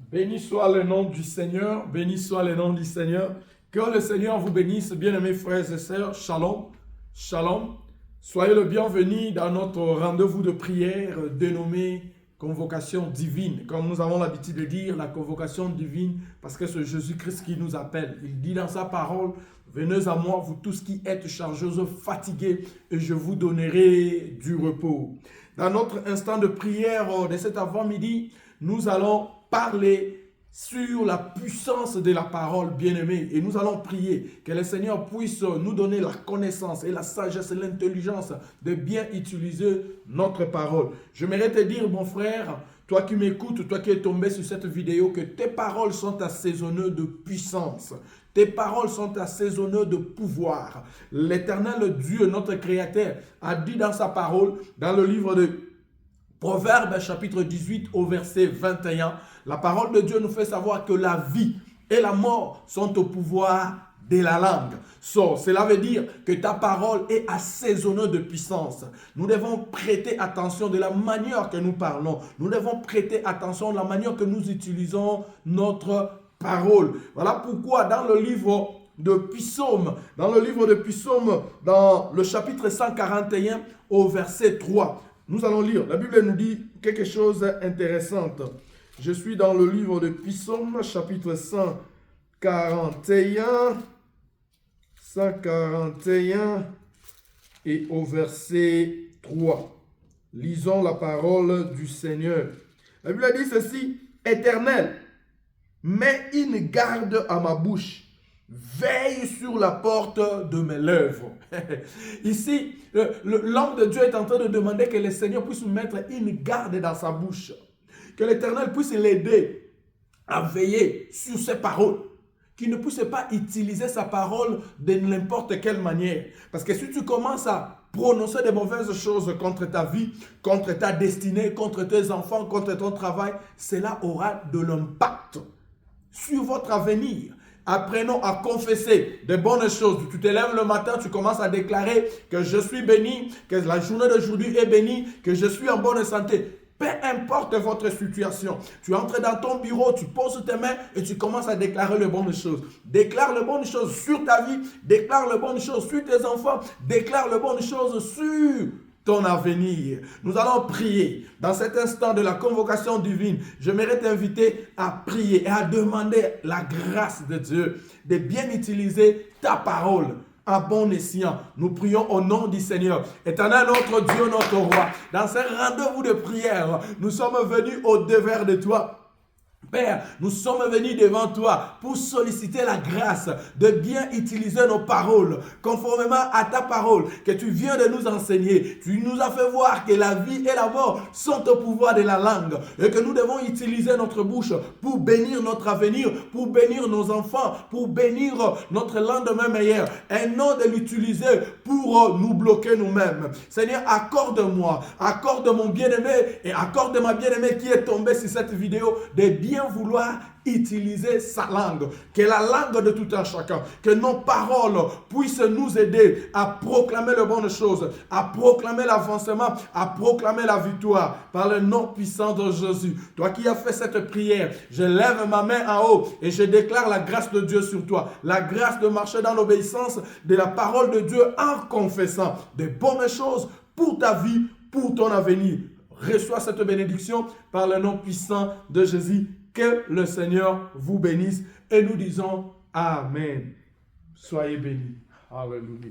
Béni soit le nom du Seigneur, béni soit le nom du Seigneur. Que le Seigneur vous bénisse, bien-aimés frères et sœurs. Shalom, shalom. Soyez le bienvenu dans notre rendez-vous de prière dénommé convocation divine. Comme nous avons l'habitude de dire, la convocation divine, parce que c'est Jésus-Christ qui nous appelle. Il dit dans sa parole, venez à moi, vous tous qui êtes chargés, fatigués, et je vous donnerai du repos. Dans notre instant de prière de cet avant-midi, nous allons parler sur la puissance de la parole, bien-aimée. Et nous allons prier que le Seigneur puisse nous donner la connaissance et la sagesse et l'intelligence de bien utiliser notre parole. J'aimerais te dire, mon frère, toi qui m'écoutes, toi qui es tombé sur cette vidéo, que tes paroles sont assaisonnées de puissance. Tes paroles sont assaisonnées de pouvoir. L'Éternel Dieu, notre Créateur, a dit dans sa parole, dans le livre de Proverbe chapitre 18 au verset 21, la parole de Dieu nous fait savoir que la vie et la mort sont au pouvoir de la langue. Cela veut dire que ta parole est assaisonnée de puissance. Nous devons prêter attention de la manière que nous parlons. Nous devons prêter attention de la manière que nous utilisons notre parole. Voilà pourquoi dans le livre de Psaume, dans le chapitre 141 au verset 3, nous allons lire. La Bible nous dit quelque chose d'intéressant. Je suis dans le livre de Psaume, chapitre 141 et au verset 3. Lisons la parole du Seigneur. La Bible dit ceci: Éternel, mets une garde à ma bouche. Veille sur la porte de mes lèvres. Ici, l'homme de Dieu est en train de demander que le Seigneur puisse mettre une garde dans sa bouche. Que l'Éternel puisse l'aider à veiller sur ses paroles. Qu'il ne puisse pas utiliser sa parole de n'importe quelle manière. Parce que si tu commences à prononcer de mauvaises choses contre ta vie, contre ta destinée, contre tes enfants, contre ton travail, cela aura de l'impact sur votre avenir. Apprenons à confesser de bonnes choses. Tu te lèves le matin, tu commences à déclarer que je suis béni, que la journée d'aujourd'hui est bénie, que je suis en bonne santé. Peu importe votre situation, tu entres dans ton bureau, tu poses tes mains et tu commences à déclarer les bonnes choses. Déclare les bonnes choses sur ta vie, déclare les bonnes choses sur tes enfants, déclare les bonnes choses sur ton avenir. Nous allons prier. Dans cet instant de la convocation divine, j'aimerais t'inviter à prier et à demander la grâce de Dieu de bien utiliser ta parole à bon escient. Nous prions au nom du Seigneur. Éternel notre Dieu, notre roi, dans ce rendez-vous de prière, nous sommes venus au-devers de toi. Père, nous sommes venus devant toi pour solliciter la grâce de bien utiliser nos paroles, conformément à ta parole que tu viens de nous enseigner. Tu nous as fait voir que la vie et la mort sont au pouvoir de la langue et que nous devons utiliser notre bouche pour bénir notre avenir, pour bénir nos enfants, pour bénir notre lendemain meilleur, et non de l'utiliser pour nous bloquer nous-mêmes. Seigneur, accorde-moi, accorde mon bien-aimé et accorde ma bien-aimée qui est tombée sur cette vidéo de bien vouloir utiliser sa langue, que la langue de tout un chacun, que nos paroles puissent nous aider à proclamer les bonnes choses, à proclamer l'avancement, à proclamer la victoire par le nom puissant de Jésus. Toi qui as fait cette prière, je lève ma main en haut et je déclare la grâce de Dieu sur toi, la grâce de marcher dans l'obéissance de la parole de Dieu en confessant de bonnes choses pour ta vie, pour ton avenir. Reçois cette bénédiction par le nom puissant de Jésus. Que le Seigneur vous bénisse et nous disons Amen. Soyez bénis. Alléluia.